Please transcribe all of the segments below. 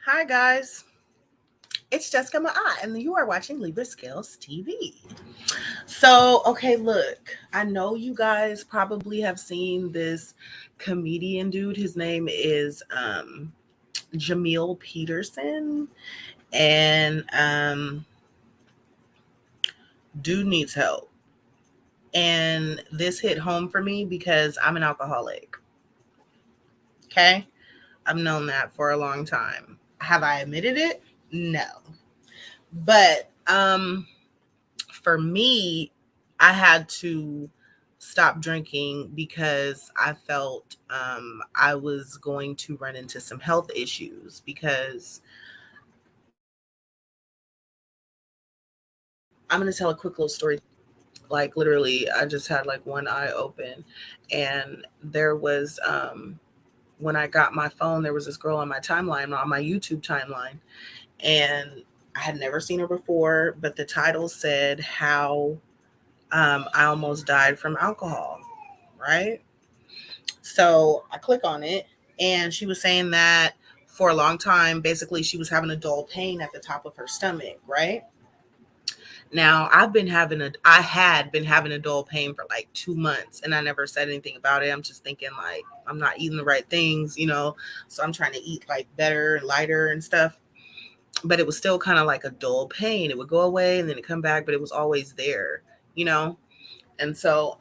Hi, guys. It's Jessica Ma'a, and you are watching Libra Skills TV. So, okay, look, I know you guys probably have seen this comedian dude. His name is Jamil Peterson, and dude needs help. And this hit home for me because I'm an alcoholic. Okay, I've known that for a long time. Have I admitted it? No, but for me, I had to stop drinking because I felt I was going to run into some health issues. Because I'm going to tell a quick little story. Like, literally, I just had like one eye open, and there was, when I got my phone, there was this girl on my timeline, on my YouTube timeline, and I had never seen her before, but the title said how I almost died from alcohol, right? So I click on it, and she was saying that for a long time, basically, she was having a dull pain at the top of her stomach, right? Now I had been having a dull pain for like 2 months, and I never said anything about it. I'm just thinking like I'm not eating the right things. So I'm trying to eat like better and lighter and stuff. But it was still kind of like a dull pain. It would go away and then it come back, but it was always there, you know? And so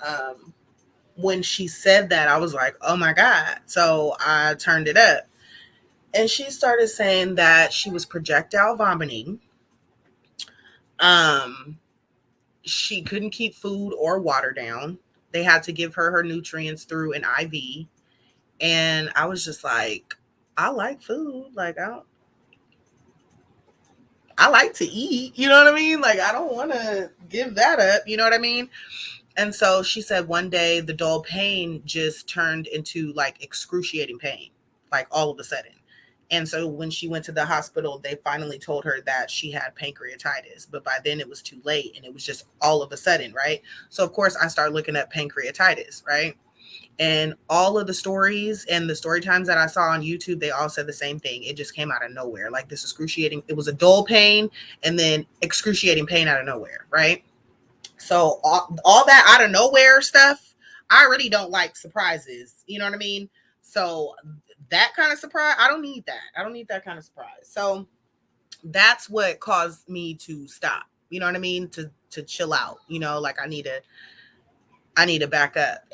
when she said that, I was like, oh my God. So I turned it up. And she started saying that she was projectile vomiting. Um, she couldn't keep food or water down. They had to give her nutrients through an IV. And I was just like, I like food. Like, I like to eat. You know what I mean? Like, I don't want to give that up. You know what I mean? And so she said one day the dull pain just turned into like excruciating pain, like all of a sudden. And so when she went to the hospital, they finally told her that she had pancreatitis. But by then it was too late, and it was just all of a sudden, right? So, of course, I started looking up pancreatitis, right? And all of the stories and the story times that I saw on YouTube, they all said the same thing. It just came out of nowhere. Like this excruciating, it was a dull pain and then excruciating pain out of nowhere, right? So all that out of nowhere stuff, I really don't like surprises. You know what I mean? So that kind of surprise, I don't need that. I don't need that kind of surprise. So that's what caused me to stop. You know what I mean? To chill out. Like I need to back up.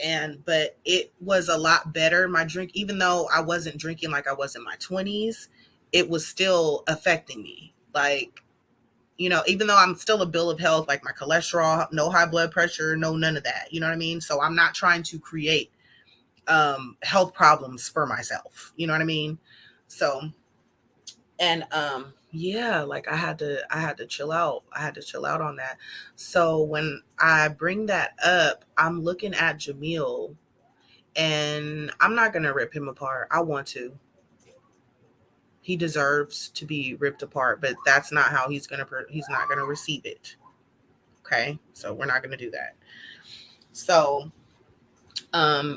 But it was a lot better. My drink, even though I wasn't drinking like I was in my 20s, it was still affecting me. Like, even though I'm still a bill of health, like my cholesterol, no high blood pressure, no none of that. You know what I mean? So I'm not trying to create health problems for myself. You know what I mean? So and yeah, like I had to chill out. I had to chill out on that. So when I bring that up, I'm looking at Jamil, and I'm not gonna rip him apart. I want to. He deserves to be ripped apart, but that's not how he's not gonna receive it. Okay, so we're not gonna do that. So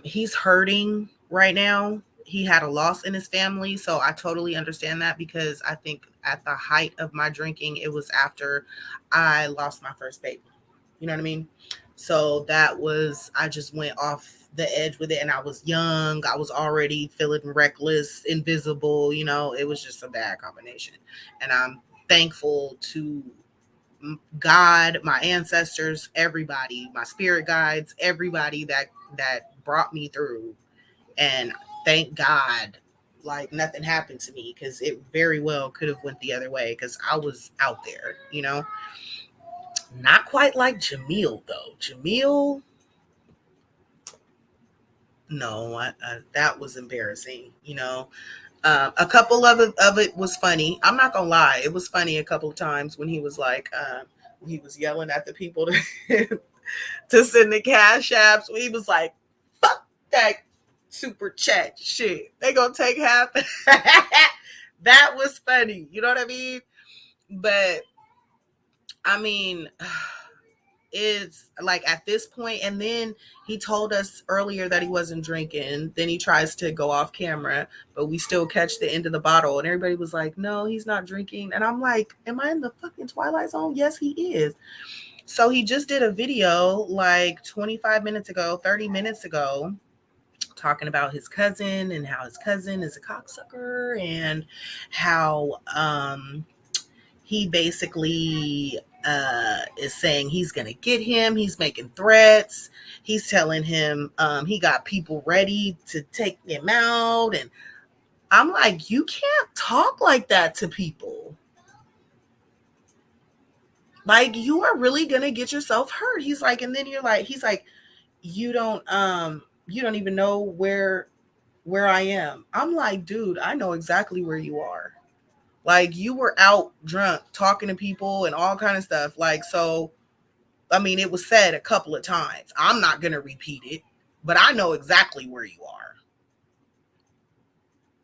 he's hurting right now. He had a loss in his family, so I totally understand that, because I think at the height of my drinking, it was after I lost my first baby. You know what I mean? So that was, I just went off the edge with it, and I was young. I was already feeling reckless, invisible. It was just a bad combination. And I'm thankful to God, my ancestors, everybody, my spirit guides, everybody that brought me through. And thank God, like nothing happened to me, because it very well could have went the other way, because I was out there. Not quite like Jamil though. Jamil, no, that was embarrassing. A couple of it was funny. I'm not gonna lie, it was funny a couple of times when he was like, he was yelling at the people to to send the cash apps. He was like, "Fuck that super chat shit. They gonna take half." That was funny. You know what I mean? But I mean, it's like at this point, and then he told us earlier that he wasn't drinking. Then he tries to go off camera, but we still catch the end of the bottle, and everybody was like, no, he's not drinking. And I'm like, am I in the fucking Twilight Zone? Yes, he is. So he just did a video like 25 minutes ago, 30 minutes ago, talking about his cousin and how his cousin is a cocksucker, and how he basically is saying he's gonna get him. He's making threats. He's telling him he got people ready to take him out. And I'm like, you can't talk like that to people. Like, you are really gonna get yourself hurt. He's like, and then he's like, you don't even know where I am. I'm like, dude, I know exactly where you are. Like, you were out drunk talking to people and all kind of stuff. Like, so, I mean, it was said a couple of times. I'm not going to repeat it, but I know exactly where you are.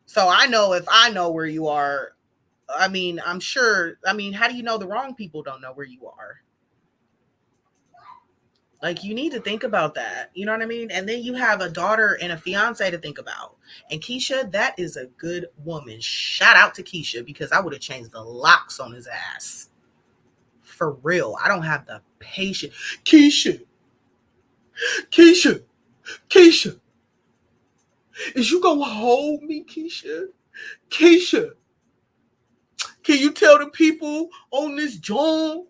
So I know if I know where you are, I mean, I'm sure. I mean, how do you know the wrong people don't know where you are? Like, you need to think about that. You know what I mean? And then you have a daughter and a fiance to think about. And Keisha, that is a good woman. Shout out to Keisha, because I would have changed the locks on his ass. For real. I don't have the patience. Keisha, Keisha, Keisha, is you gonna hold me, Keisha? Keisha, can you tell the people on this joint?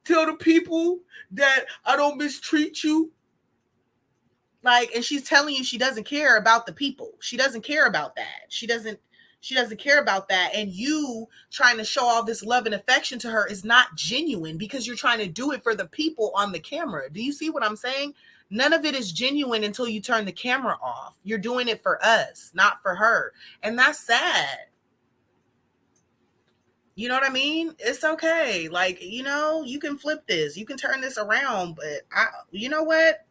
Tell the people that I don't mistreat you? Like, and she's telling you she doesn't care about the people. She doesn't care about that. She doesn't care about that. And you trying to show all this love and affection to her is not genuine, because you're trying to do it for the people on the camera. Do you see what I'm saying? None of it is genuine until you turn the camera off. You're doing it for us, not for her. And that's sad. You know what I mean? It's okay. Like, you can flip this. You can turn this around. But you know what?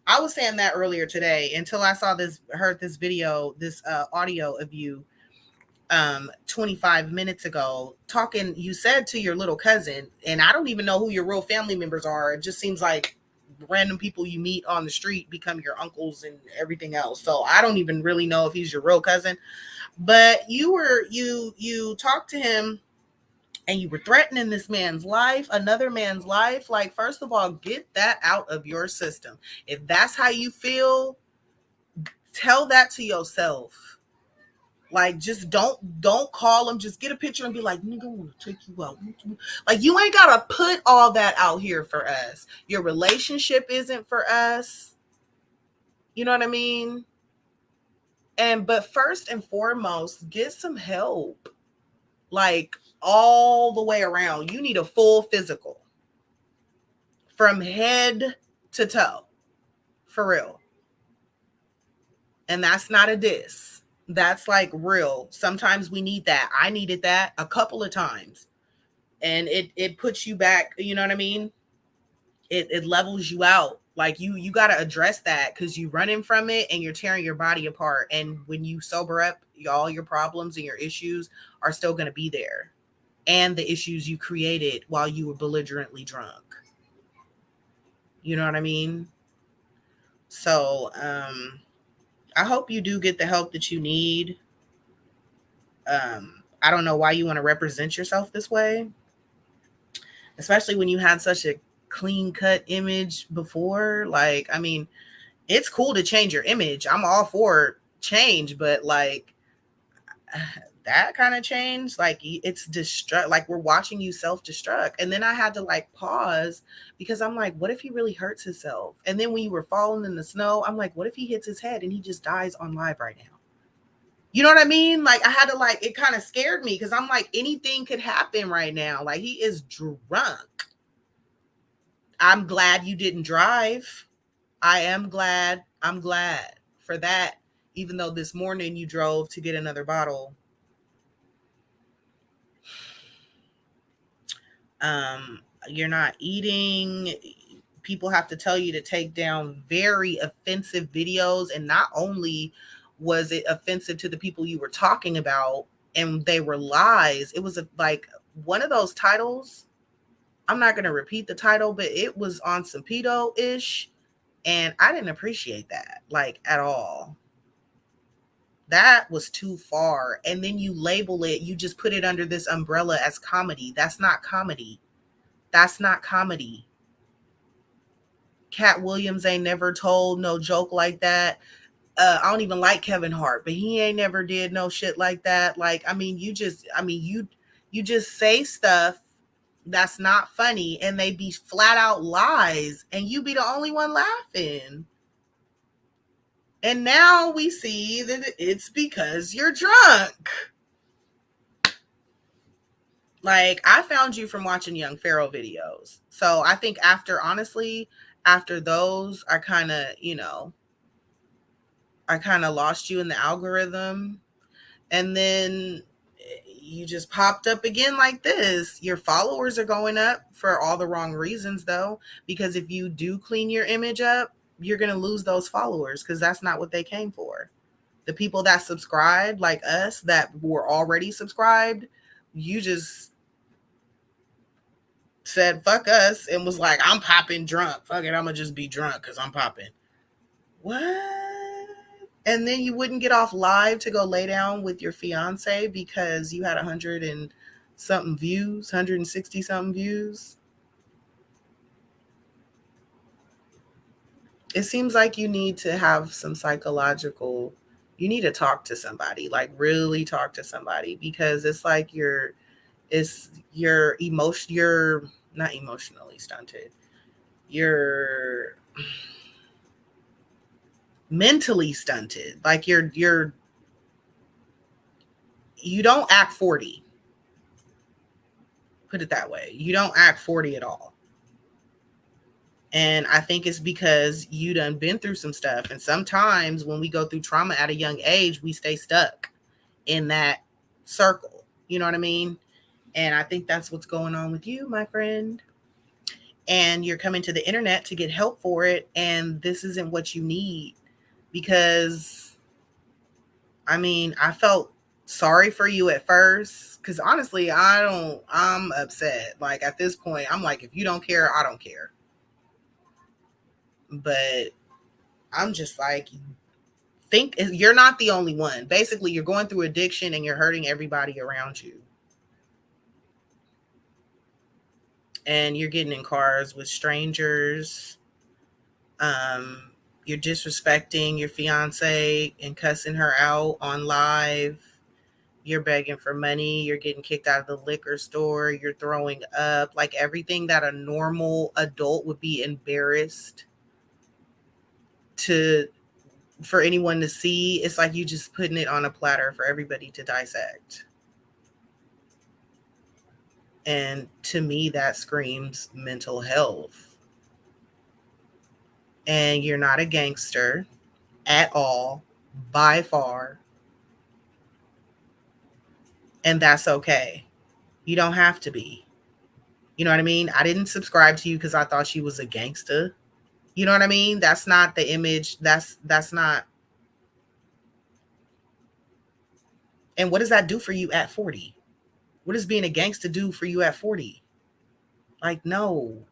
I was saying that earlier today until I heard this video, this audio of you 25 minutes ago talking. You said to your little cousin, and I don't even know who your real family members are. It just seems like random people you meet on the street become your uncles and everything else. So I don't even really know if he's your real cousin. But you talked to him, and you were threatening this man's life, another man's life. Like, first of all, get that out of your system. If that's how you feel, tell that to yourself. Like, just don't call him. Just get a picture and be like, nigga, I want to take you out. Like, you ain't gotta put all that out here for us. Your relationship isn't for us. You know what I mean? But first and foremost, get some help. Like, all the way around. You need a full physical from head to toe, for real. And that's not a diss. That's like real. Sometimes we need that. I needed that a couple of times. And it puts you back, you know what I mean? It levels you out. Like, you got to address that, because you running from it and you're tearing your body apart. And when you sober up, all your problems and your issues are still going to be there. And the issues you created while you were belligerently drunk. You know what I mean? So, I hope you do get the help that you need. I don't know why you want to represent yourself this way, especially when you had such a clean cut image before. Like, I mean, it's cool to change your image. I'm all for change, but like, that kind of change, like, it's destruct. Like, we're watching you self-destruct. And then I had to like pause, because I'm like, what if he really hurts himself? And then when you were falling in the snow, I'm like, what if he hits his head and he just dies on live right now? You know what I mean? Like, I had to, like, it kind of scared me, because I'm like, anything could happen right now. Like, he is drunk. I'm glad you didn't drive. I'm glad for that. Even though this morning you drove to get another bottle. You're not eating. People have to tell you to take down very offensive videos. And not only was it offensive to the people you were talking about, and they were lies, it was like one of those titles. I'm not going to repeat the title, but it was on some pedo-ish, and I didn't appreciate that, like, at all. That was too far. And then you label it, you just put it under this umbrella as comedy. That's not comedy. That's not comedy. Cat Williams ain't never told no joke like that. I don't even like Kevin Hart, but he ain't never did no shit like that. Like, I mean, you just say stuff that's not funny, and they be flat out lies, and you be the only one laughing. And now we see that it's because you're drunk. Like, I found you from watching Young Pharaoh videos. So I think honestly, after those, I kind of lost you in the algorithm. And then you just popped up again like this. Your followers are going up for all the wrong reasons, though, because if you do clean your image up, you're going to lose those followers, because that's not what they came for. The people that subscribed, like us, that were already subscribed, you just said fuck us and was like, I'm popping drunk. Fuck it, I'm gonna just be drunk because I'm popping. What? And then you wouldn't get off live to go lay down with your fiance because you had 100 and something views, 160 something views. It seems like you need to have some you need to talk to somebody, like really talk to somebody, because it's like you're not emotionally stunted. You're mentally stunted. Like you don't act 40. Put it that way. You don't act 40 at all. And I think it's because you done been through some stuff. And sometimes when we go through trauma at a young age, we stay stuck in that circle. You know what I mean? And I think that's what's going on with you, my friend. And you're coming to the internet to get help for it. And this isn't what you need, because, I mean, I felt sorry for you at first, because honestly, I'm upset. Like, at this point, I'm like, if you don't care, I don't care. But I'm just like, think you're not the only one. Basically, you're going through addiction and you're hurting everybody around you. And you're getting in cars with strangers. You're disrespecting your fiance and cussing her out on live. You're begging for money. You're getting kicked out of the liquor store. You're throwing up. Like, everything that a normal adult would be embarrassed for anyone to see. It's like you just putting it on a platter for everybody to dissect. And to me, that screams mental health. And you're not a gangster at all, by far. And that's okay. You don't have to be. You know what I mean? I didn't subscribe to you because I thought you was a gangster. You know what I mean? That's not the image. That's not. And what does that do for you at 40? What does being a gangster do for you at 40? Like, no.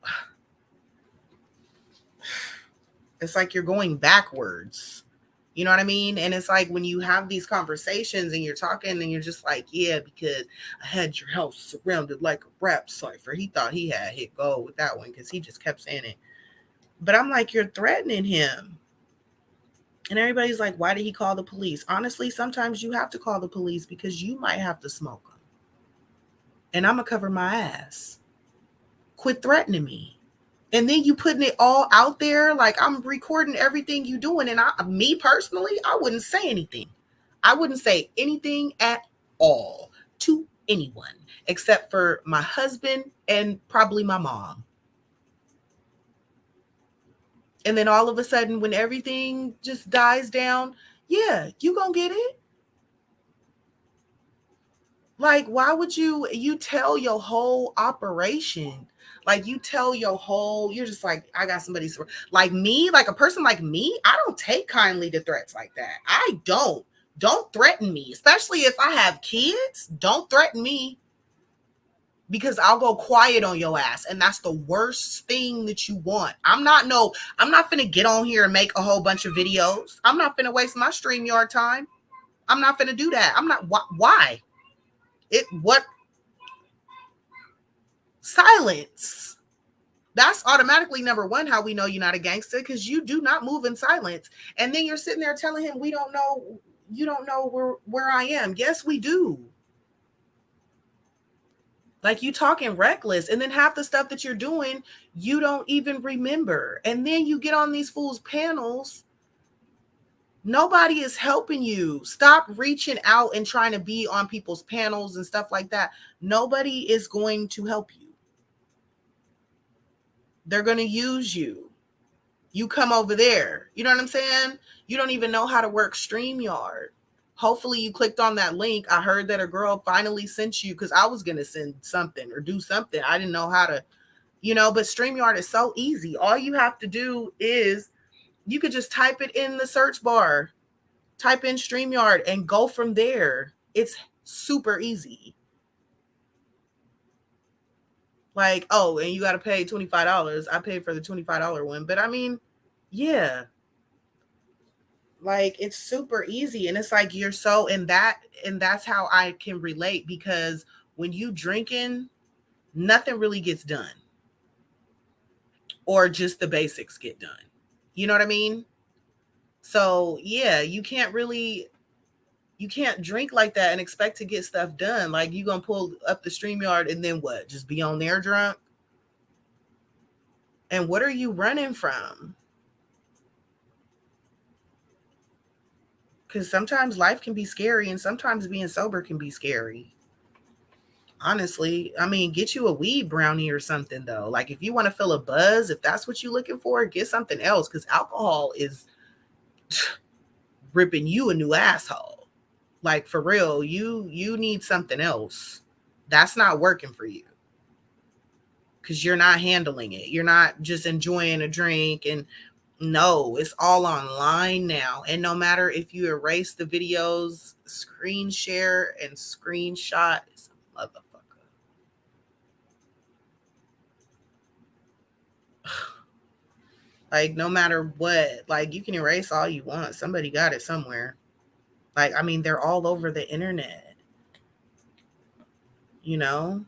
It's like you're going backwards. You know what I mean? And it's like when you have these conversations and you're talking and you're just like, yeah, because I had your house surrounded like a rap cipher. He thought he had hit gold with that one because he just kept saying it. But I'm like, you're threatening him. And everybody's like, why did he call the police? Honestly, sometimes you have to call the police because you might have to smoke them. And I'm going to cover my ass. Quit threatening me. And then you putting it all out there, like I'm recording everything you doing. And me personally, I wouldn't say anything. I wouldn't say anything at all to anyone except for my husband and probably my mom. And then all of a sudden, when everything just dies down, yeah, you gonna get it. Like, why would you tell your whole operation? Like, you tell you're just like, I got somebody like me, like a person like me. I don't take kindly to threats like that. I don't threaten me, especially if I have kids. Don't threaten me. because I'll go quiet on your ass. And that's the worst thing that you want. I'm not finna get on here and make a whole bunch of videos. I'm not finna waste my StreamYard time. I'm not finna do that. I'm not, why? What? Silence. That's automatically number one, how we know you're not a gangster, because you do not move in silence. And then you're sitting there telling him, you don't know where I am. Yes, we do. Like, you talking reckless, and then half the stuff that you're doing, you don't even remember. And then you get on these fools' panels. Nobody is helping you. Stop reaching out and trying to be on people's panels and stuff like that. Nobody is going to help you. They're going to use you. You come over there. You know what I'm saying? You don't even know how to work StreamYard. Hopefully you clicked on that link. I heard that a girl finally sent you, because I was going to send something or do something. I didn't know how to, but StreamYard is so easy. All you have to do is you could just type it in the search bar, type in StreamYard, and go from there. It's super easy. Like, oh, and you got to pay $25. I paid for the $25 one. But I mean, yeah. Like, it's super easy. And it's like, you're so in that. And that's how I can relate, because when you drinking, nothing really gets done. Or just the basics get done. You know what I mean? So, yeah, you can't drink like that and expect to get stuff done. Like, you going to pull up the StreamYard and then what? Just be on there drunk? And what are you running from? Because sometimes life can be scary, and sometimes being sober can be scary. Honestly, I mean, get you a weed brownie or something, though. Like, if you want to feel a buzz, if that's what you're looking for, get something else, because alcohol is ripping you a new asshole. Like, for real, you need something else. That's not working for you, because you're not handling it. You're not just enjoying a drink. And no, it's all online now. And no matter if you erase the videos, screen share and screenshot, it's a motherfucker. Like, no matter what, like, you can erase all you want. Somebody got it somewhere. Like, I mean, they're all over the internet, you know?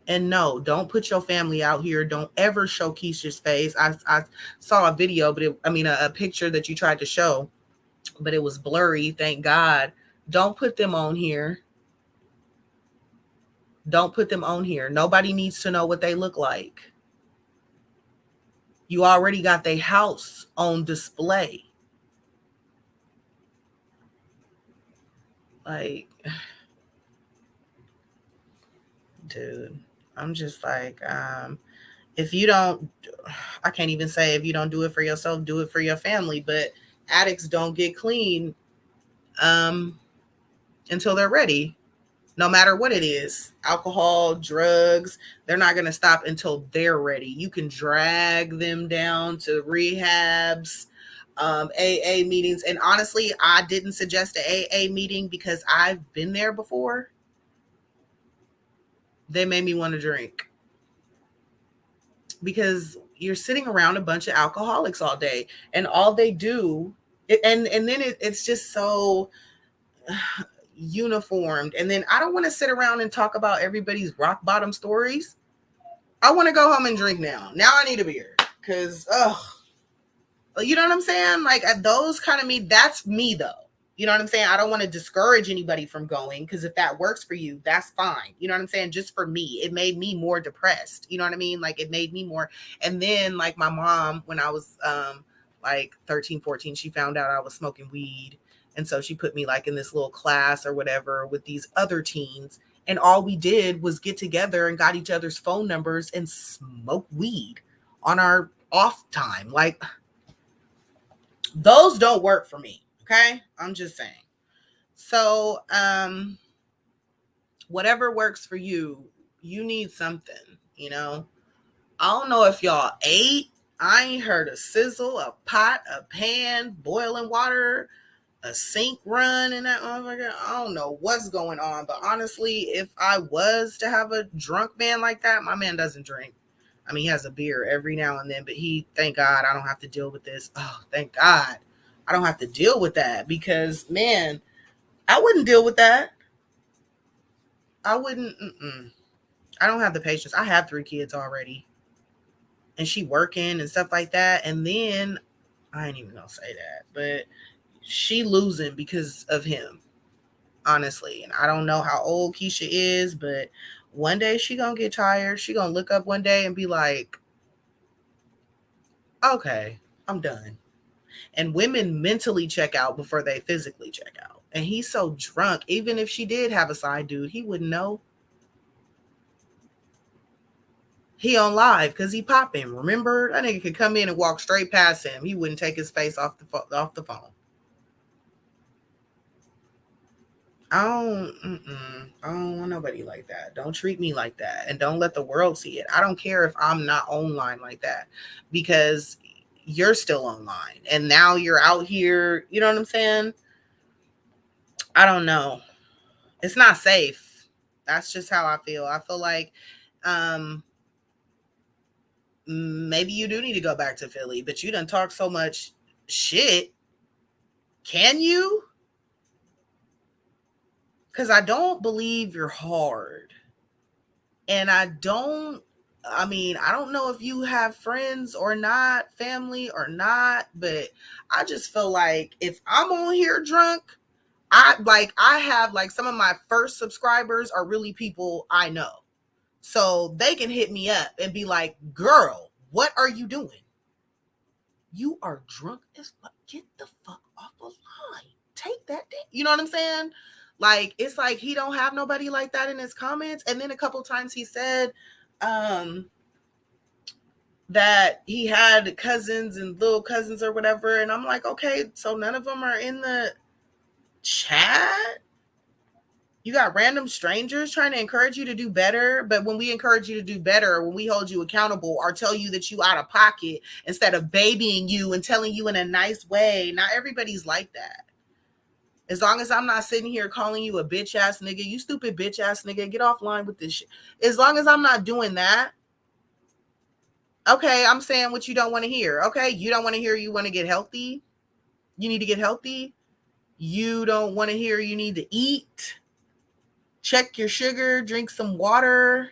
And no, don't put your family out here. Don't ever show Keisha's face. I saw a video, but a picture that you tried to show, but it was blurry. Thank God. Don't put them on here. Don't put them on here. Nobody needs to know what they look like. You already got their house on display. Like, dude, I'm just like, if you don't, I can't even say if you don't do it for yourself, do it for your family. But addicts don't get clean until they're ready. No matter what it is, alcohol, drugs, they're not going to stop until they're ready. You can drag them down to rehabs, AA meetings. And honestly, I didn't suggest an AA meeting because I've been there before. They made me want to drink, because you're sitting around a bunch of alcoholics all day, and all they do, and then it's just so uniformed. And then I don't want to sit around and talk about everybody's rock bottom stories. I want to go home and drink now. Now I need a beer, because you know what I'm saying? Like, at those kind of me, that's me though. You know what I'm saying? I don't want to discourage anybody from going, because if that works for you, that's fine. You know what I'm saying? Just for me, it made me more depressed. You know what I mean? Like, it made me more. And then, like, my mom, when I was like 13, 14, she found out I was smoking weed. And so she put me like in this little class or whatever with these other teens. And all we did was get together and got each other's phone numbers and smoke weed on our off time. Like, those don't work for me. Okay. I'm just saying. So, whatever works for you, you need something, you know? I don't know if y'all ate. I ain't heard a sizzle, a pot, a pan, boiling water. a sink run in that motherfucker. I don't know what's going on, but honestly, if I was to have a drunk man like that, my man doesn't drink. I mean, he has a beer every now and then, but thank God, I don't have to deal with this. Oh, thank God, I don't have to deal with that because, man, I wouldn't deal with that. I wouldn't. I don't have the patience. I have 3 kids already, and she working and stuff like that. And then I ain't even gonna say that, but she losing because of him, honestly. And I don't know how old Keisha is, but one day she gonna get tired. She gonna look up one day and be like, okay, I'm done. And women mentally check out before they physically check out. And he's so drunk, even if she did have a side dude, he wouldn't know. He on live because he popping. Remember, that nigga could come in and walk straight past him. He wouldn't take his face off the phone. I don't want nobody like that. Don't treat me like that, and don't let the world see it. I don't care if I'm not online like that, because you're still online, and now you're out here. You know what I'm saying? I don't know. It's not safe. That's just how I feel. I feel like um, maybe you do need to go back to Philly, but you done talk so much shit. Can you? Because I don't believe you're hard. And I mean, I don't know if you have friends or not, family or not, but I just feel like if I'm on here drunk, I have like some of my first subscribers are really people I know. So they can hit me up and be like, girl, what are you doing? You are drunk as fuck. Get the fuck off the line. Take that thing. You know what I'm saying? Like, it's like he don't have nobody like that in his comments. And then a couple times he said um that he had cousins and little cousins or whatever. And I'm like, okay, so none of them are in the chat? You got random strangers trying to encourage you to do better. But when we encourage you to do better, when we hold you accountable or tell you that you out of pocket instead of babying you and telling you in a nice way, not everybody's like that. As long as I'm not sitting here calling you a bitch ass nigga, you stupid bitch ass nigga, get offline with this shit. As long as I'm not doing that, okay, I'm saying what you don't want to hear. Okay, you don't want to hear you want to get healthy. You need to get healthy. You don't want to hear you need to eat. Check your sugar, drink some water.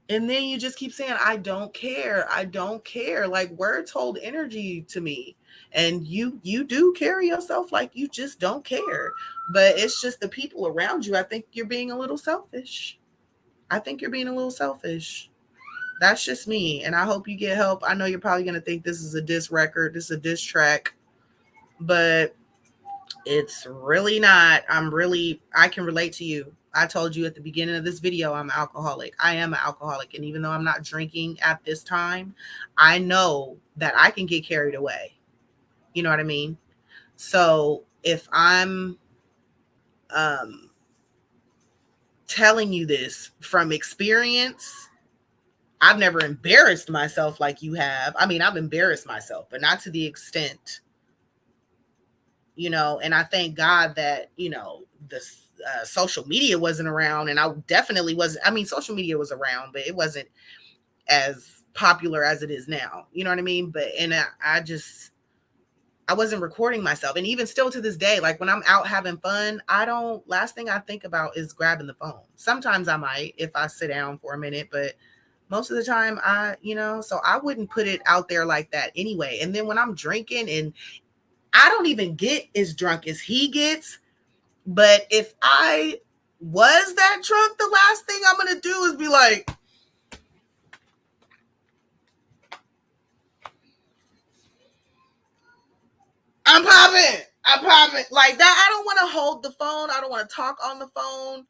And then you just keep saying, I don't care. I don't care. Like, words hold energy to me. And you do carry yourself like you just don't care. But it's just the people around you. I think you're being a little selfish. I think you're being a little selfish. That's just me. And I hope you get help. I know you're probably going to think this is a diss record, this is a diss track, but it's really not. I can relate to you. I told you at the beginning of this video, I'm an alcoholic. I am an alcoholic. And even though I'm not drinking at this time, I know that I can get carried away. You know what I mean? So if I'm um, telling you this from experience, I've never embarrassed myself like you have. I mean, I've embarrassed myself, but not to the extent, and I thank God that, the social media wasn't around, and I definitely wasn't. I mean, social media was around, but it wasn't as popular as it is now. You know what I mean? But, and I wasn't recording myself. And even still to this day, like when I'm out having fun, last thing I think about is grabbing the phone. Sometimes I might, if I sit down for a minute, but most of the time so I wouldn't put it out there like that anyway. And then when I'm drinking, and I don't even get as drunk as he gets, but if I was that drunk, the last thing I'm going to do is be like, I'm popping like that. I don't want to hold the phone. I don't want to talk on the phone.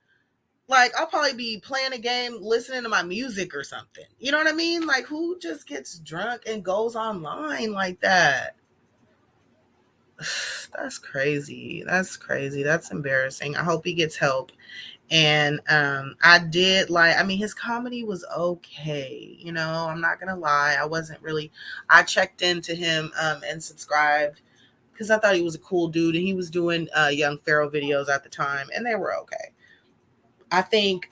Like, I'll probably be playing a game, listening to my music or something. You know what I mean? Like, who just gets drunk and goes online like that? That's crazy. That's crazy. That's embarrassing. I hope he gets help. And I did like, I mean, his comedy was okay. You know, I'm not gonna lie. I wasn't really, I checked into him and subscribed because I thought he was a cool dude, and he was doing young Pharaoh videos at the time, and they were okay. I think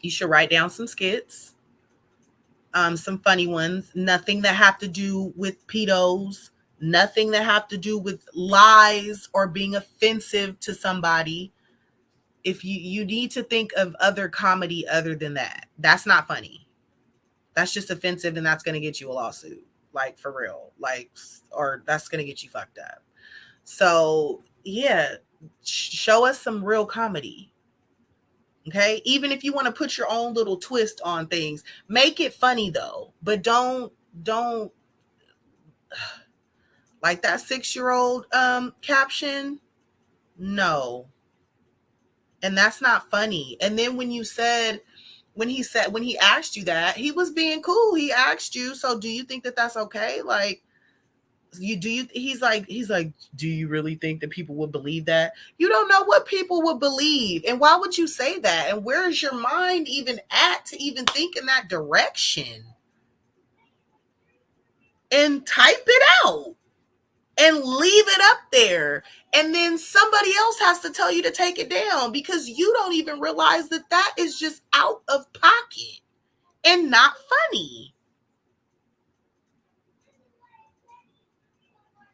you should write down some skits, some funny ones, nothing that have to do with pedos, nothing that have to do with lies or being offensive to somebody. If you need to think of other comedy other than that. That's not funny. That's just offensive, and that's going to get you a lawsuit, like for real, like, or that's going to get you fucked up. So yeah, show us some real comedy. Okay, even if you want to put your own little twist on things, make it funny though, but don't like that 6-year-old caption. No, and that's not funny. And then when he asked you that, he was being cool. He asked you, so do you think that that's okay? Like, he's like, do you really think that people would believe that? You don't know what people would believe, and why would you say that? And where is your mind even at to even think in that direction? And type it out and leave it up there, and then somebody else has to tell you to take it down because you don't even realize that that is just out of pocket and not funny.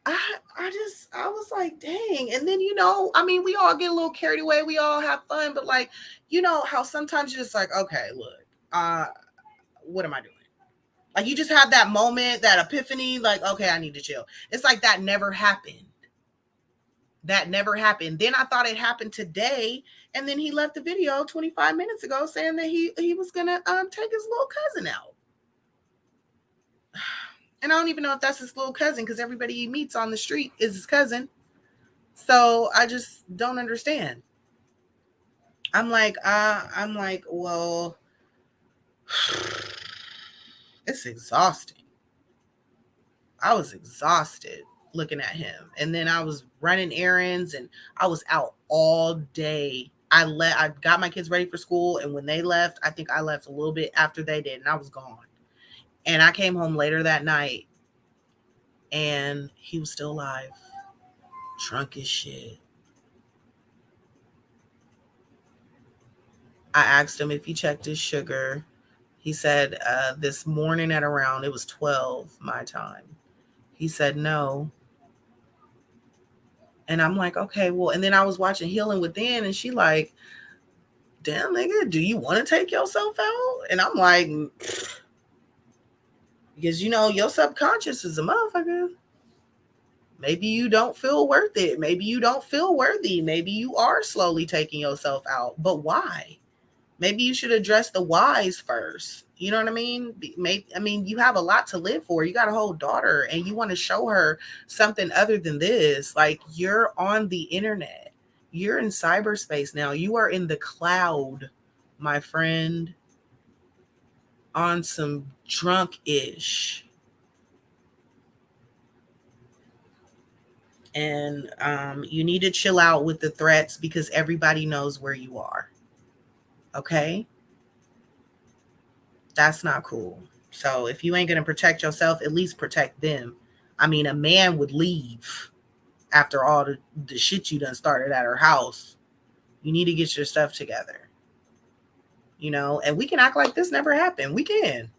I was like, dang. And then, I mean, we all get a little carried away. We all have fun, but like, you know how sometimes you're just like, okay, look, what am I doing? Like, you just have that moment, that epiphany, like, okay, I need to chill. It's like that never happened. That never happened. Then I thought it happened today, and then he left the video 25 minutes ago saying that he was gonna take his little cousin out. And I don't even know if that's his little cousin, because everybody he meets on the street is his cousin. So I just don't understand. I'm like, well, it's exhausting. I was exhausted looking at him. And then I was running errands, and I was out all day. I got my kids ready for school, and when they left, I think I left a little bit after they did, and I was gone. And I came home later that night, and he was still alive, drunk as shit. I asked him if he checked his sugar. He said this morning at around, it was 12 my time. He said no. And I'm like, okay, well, and then I was watching Healing Within, and she like, damn, nigga, do you want to take yourself out? And I'm like, because your subconscious is a motherfucker. Maybe you don't feel worth it. Maybe you don't feel worthy. Maybe you are slowly taking yourself out. But why? Maybe you should address the whys first. You know what I mean? You have a lot to live for. You got a whole daughter, and you want to show her something other than this. Like, you're on the internet. You're in cyberspace now. You are in the cloud, my friend, on some drunk-ish. And you need to chill out with the threats, because everybody knows where you are. Okay? That's not cool. So if you ain't going to protect yourself, at least protect them. I mean, a man would leave after all the shit you done started at her house. You need to get your stuff together. And we can act like this never happened. We can.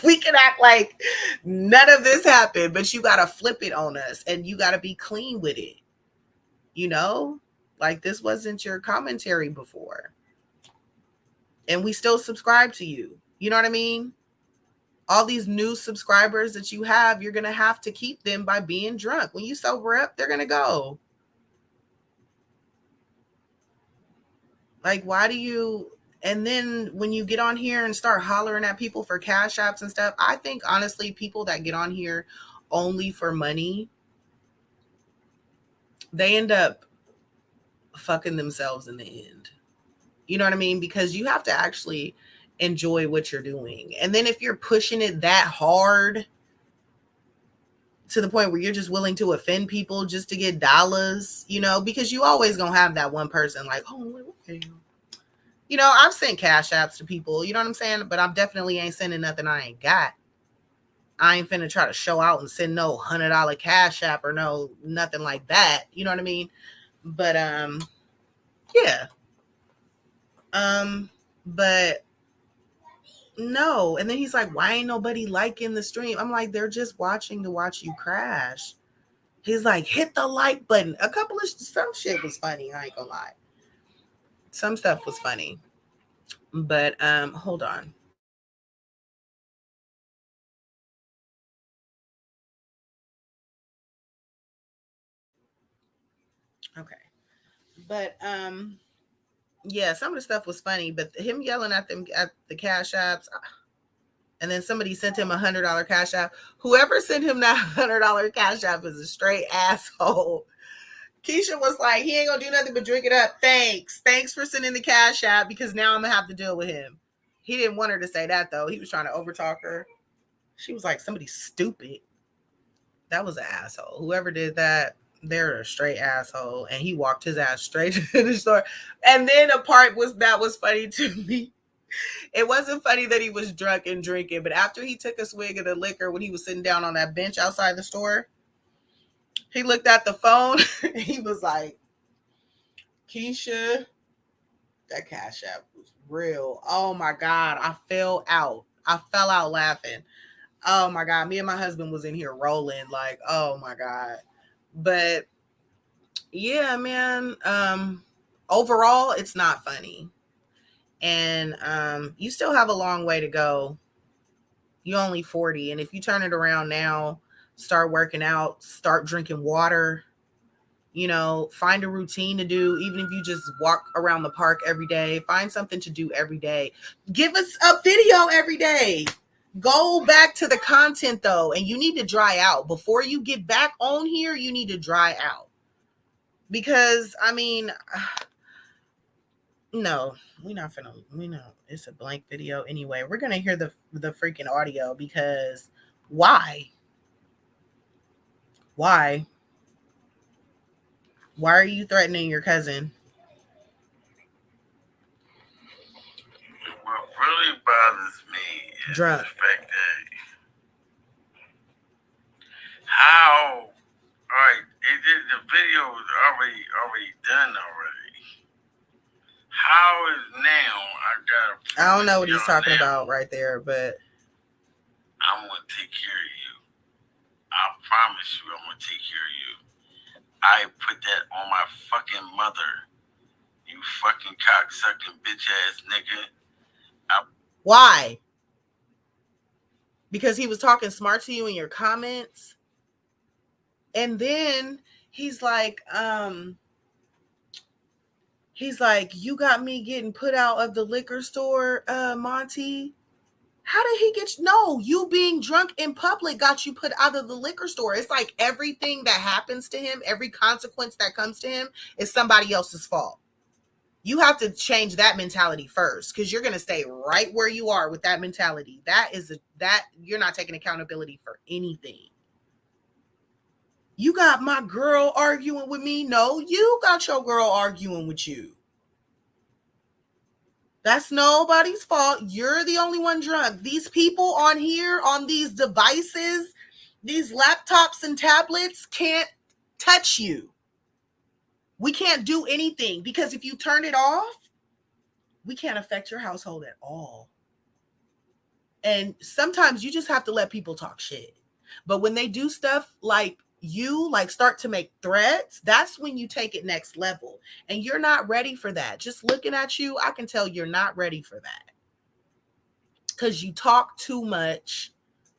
We can act like none of this happened, but you got to flip it on us, and you got to be clean with it. Like, this wasn't your commentary before. And we still subscribe to you. You know what I mean? All these new subscribers that you have, you're going to have to keep them by being drunk. When you sober up, they're going to go. Like, why do you... And then when you get on here and start hollering at people for cash apps and stuff, I think, honestly, people that get on here only for money, they end up fucking themselves in the end. You know what I mean? Because you have to actually enjoy what you're doing. And then if you're pushing it that hard, to the point where you're just willing to offend people just to get dollars, because you always gonna have that one person like, oh, okay. I've sent cash apps to people, you know what I'm saying? But I definitely ain't sending nothing I ain't got. I ain't finna try to show out and send no $100 cash app or no nothing like that. You know what I mean? But yeah. But no. And then he's like, why ain't nobody liking the stream? I'm like, they're just watching to watch you crash. He's like, hit the like button. Some shit was funny. I ain't gonna lie. Some stuff was funny. But hold on. Okay. But yeah, some of the stuff was funny, but him yelling at them at the cash apps, and then somebody sent him $100 cash app. Whoever sent him that $100 cash app is a straight asshole. Keisha was like, he ain't gonna do nothing but drink it up. Thanks for sending the cash app, because now I'm gonna have to deal with him. He didn't want her to say that though. He was trying to overtalk her. She was like, somebody stupid. That was an asshole. Whoever did that, they're a straight asshole. And he walked his ass straight to the store. And then a part that was funny to me. It wasn't funny that he was drunk and drinking, but after he took a swig of the liquor when he was sitting down on that bench outside the store, he looked at the phone. And he was like, Keisha, that cash app was real. Oh my God. I fell out laughing. Oh my God. Me and my husband was in here rolling like, oh my God. But yeah, man. Overall, it's not funny. And you still have a long way to go. You're only 40. And if you turn it around now, start working out, start drinking water, find a routine to do, even if you just walk around the park every day, find something to do every day. Give us a video every day. Go back to the content though, and you need to dry out. Before you get back on here, you need to dry out. Because, I mean, no, we know it's a blank video anyway. We're going to hear the freaking audio because why? Why? Why are you threatening your cousin? What really bothers me is Drunk. the fact that how, all right, the video was already done already. How is now I don't know what he's talking about right there, but I'm gonna take care of you. I promise you, I'm gonna take care of you. I put that on my fucking mother. You fucking cocksucking bitch ass nigga. Why? Because he was talking smart to you in your comments. And then he's like, you got me getting put out of the liquor store, Monty. How did he get no, you being drunk in public got you put out of the liquor store. It's like everything that happens to him, every consequence that comes to him is somebody else's fault. You have to change that mentality first, because you're going to stay right where you are with that mentality. That you're not taking accountability for anything. You got my girl arguing with me. No, you got your girl arguing with you. That's nobody's fault. You're the only one drunk. These people on here, on these devices, these laptops and tablets can't touch you. We can't do anything, because if you turn it off, we can't affect your household at all. And sometimes you just have to let people talk shit. But when they do stuff like start to make threats, that's when you take it next level. And you're not ready for that. Just looking at you, I can tell you're not ready for that. Because you talk too much.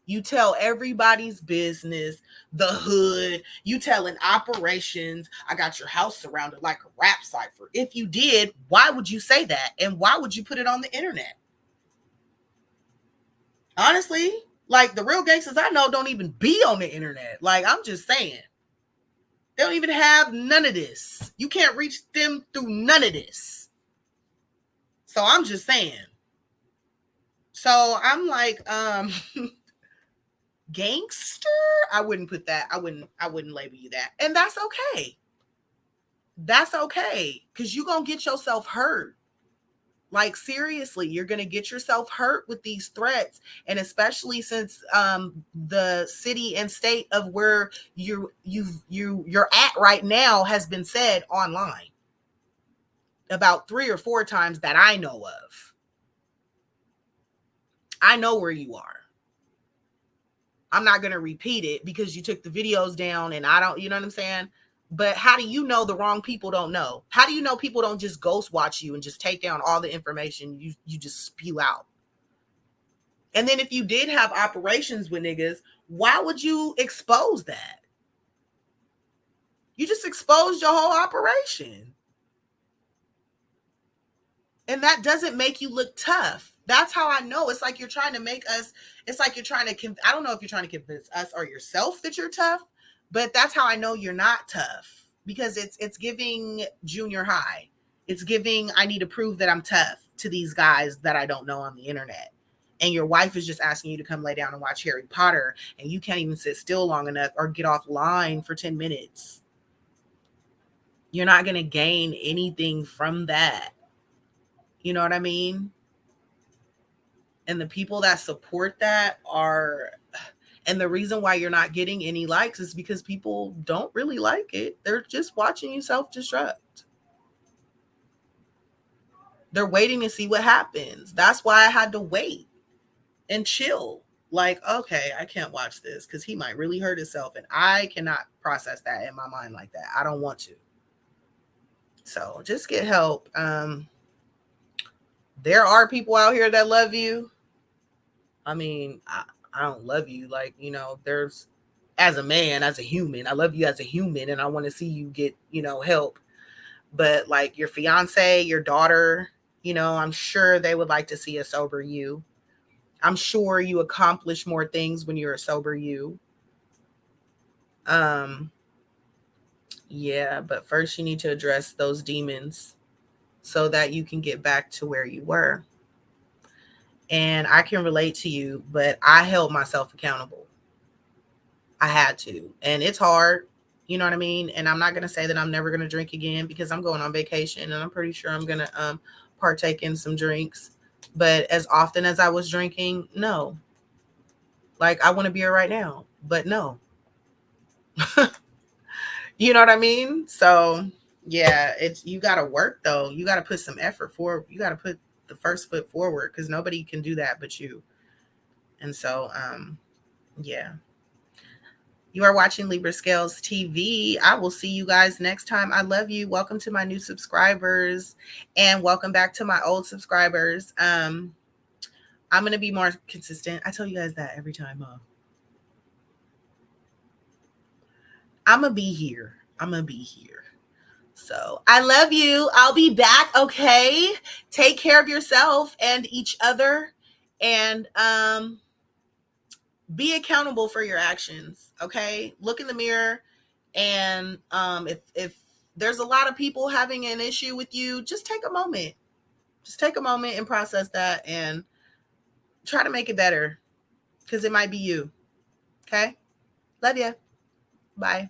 You tell everybody's business, the hood. You telling operations, I got your house surrounded like a rap cipher. If you did, why would you say that? And why would you put it on the internet? Honestly, like the real gangsters I know don't even be on the internet. Like, I'm just saying. They don't even have none of this. You can't reach them through none of this. So I'm just saying. So I'm like, Gangster, I wouldn't put that. I wouldn't label you that. And that's okay. That's okay. Because you're going to get yourself hurt. Like, seriously, you're going to get yourself hurt with these threats. And especially since the city and state of where you're at right now has been said online about 3 or 4 times that I know of. I know where you are. I'm not going to repeat it because you took the videos down and I don't, you know what I'm saying? But how do you know the wrong people don't know? How do you know people don't just ghost watch you and just take down all the information you just spew out? And then if you did have operations with niggas, why would you expose that? You just exposed your whole operation. And that doesn't make you look tough. That's how I know. It's like you're trying to make us, it's like you're trying to, I don't know if you're trying to convince us or yourself that you're tough, but that's how I know you're not tough, because it's giving junior high. It's giving, I need to prove that I'm tough to these guys that I don't know on the internet. And your wife is just asking you to come lay down and watch Harry Potter, and you can't even sit still long enough or get offline for 10 minutes. You're not going to gain anything from that. You know what I mean? And the people that support that are, and the reason why you're not getting any likes is because people don't really like it. They're just watching you self-destruct. They're waiting to see what happens. That's why I had to wait and chill. Like, okay, I can't watch this because he might really hurt himself. And I cannot process that in my mind like that. I don't want to. So just get help. There are people out here that love you. I mean, I don't love you. Like, you know, there's, as a man, as a human, I love you as a human and I want to see you get, you know, help. But like your fiance, your daughter, you know, I'm sure they would like to see a sober you. I'm sure you accomplish more things when you're a sober you. Um, yeah, but first you need to address those demons so that you can get back to where you were. And I can relate to you, but I held myself accountable. I had to. And it's hard. You know what I mean? And I'm not going to say that I'm never going to drink again because I'm going on vacation and I'm pretty sure I'm going to partake in some drinks. But as often as I was drinking, no. Like, I want a beer right now, but no. You know what I mean? So, yeah, it's, you got to work though. You got to put some effort forward. You got to put the first foot forward because nobody can do that but you. And so, yeah. You are watching Libra Scales TV. I will see you guys next time. I love you. Welcome to my new subscribers and welcome back to my old subscribers. I'm going to be more consistent. I tell you guys that every time. I'm going to be here. I'm going to be here. So I love you. I'll be back. Okay. Take care of yourself and each other. And be accountable for your actions. Okay. Look in the mirror. And if there's a lot of people having an issue with you, just take a moment. Just take a moment and process that and try to make it better because it might be you. Okay. Love you. Bye.